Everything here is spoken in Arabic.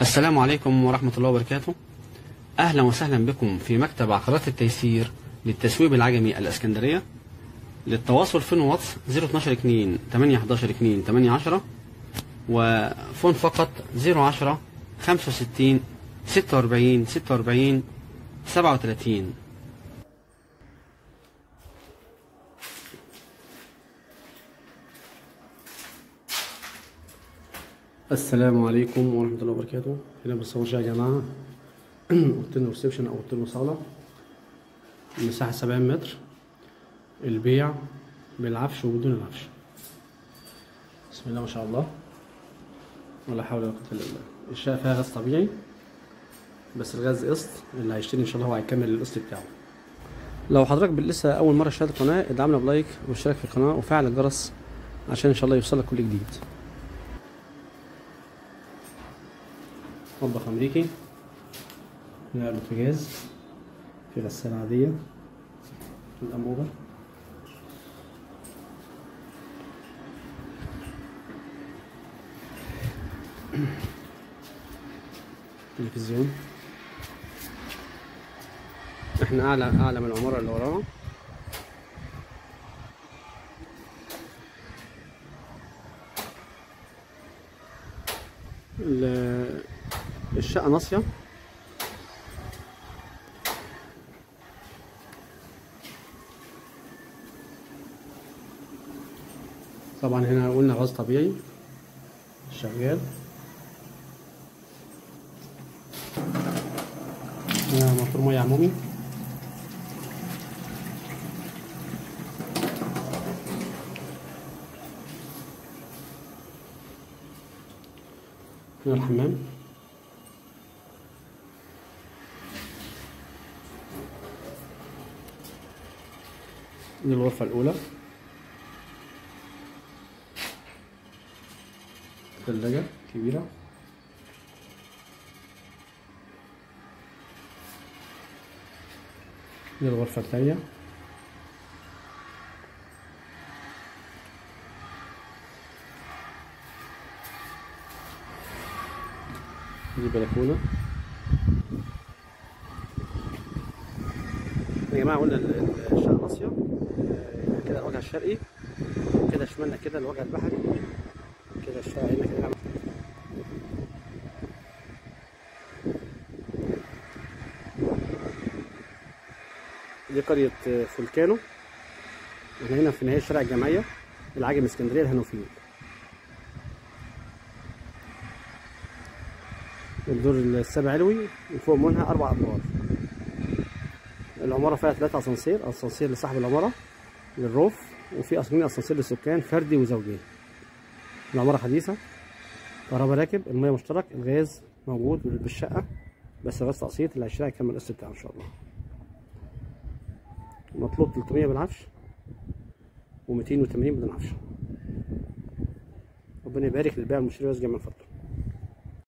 السلام عليكم ورحمة الله وبركاته. أهلا وسهلا بكم في مكتب عقارات التيسير للتسويب العجمي الإسكندرية. للتواصل فون واتس 012 2 8 11 2 8 10 وفون فقط 010 65 46 46 37. السلام عليكم ورحمة الله وبركاته. هنا بنصور يا جماعة اوضتين ريسبشن او اوضتين وصالة، المساحة 70 متر، البيع بالعفش وبدون العفش. بسم الله ما شاء الله ولا حول ولا قوة الا بالله. الشقة فيها غاز طبيعي، بس الغاز قسط، اللي هيشتري ان شاء الله هو هيكمل القسط بتاعه. لو حضرتك لسه اول مرة تشاهد القناة ادعمنا بلايك واشتراك في القناة وفعل الجرس عشان ان شاء الله يوصلك كل جديد. مطبخ امريكي، هنا بوتاجاز، في غسالة عادية، الأنبوبة، تلفزيون. احنا اعلى من العمارة اللي وراها. الشقة ناصية، طبعا هنا قلنا غاز طبيعي شغال. هنا موتور مية عمومي، هنا الحمام، دي الغرفة الأولى، ثلاجة كبيرة، دي الغرفة الثانية، دي بلكونة. يا جماعة قلنا الشقة ناصية، كده الوجه الشرقي، كده شمالنا كده الوجه البحري، كده الشقة هنا كده. دي قرية فولكانو، احنا هنا في نهاية شارع الجمعية العجمي اسكندرية الهانوفيل. الدور السابع علوي وفوق منها 4 أدوار. العمارة فيها 3 أسانسير، أسانسير لصاحب العمارة للروف، وفي أسانسير للسكان فردي وزوجين. العمارة حديثة، كهرباء راكب، المية مشترك، الغاز موجود بالشقة، بس الغاز تقسيط، اللي هيشتري هيكمل القسط بتاعه إن شاء الله. مطلوب 300 بالعفش و280 بدون عفش. ربنا يبارك للبائع والمشتري ويسجل من فضله.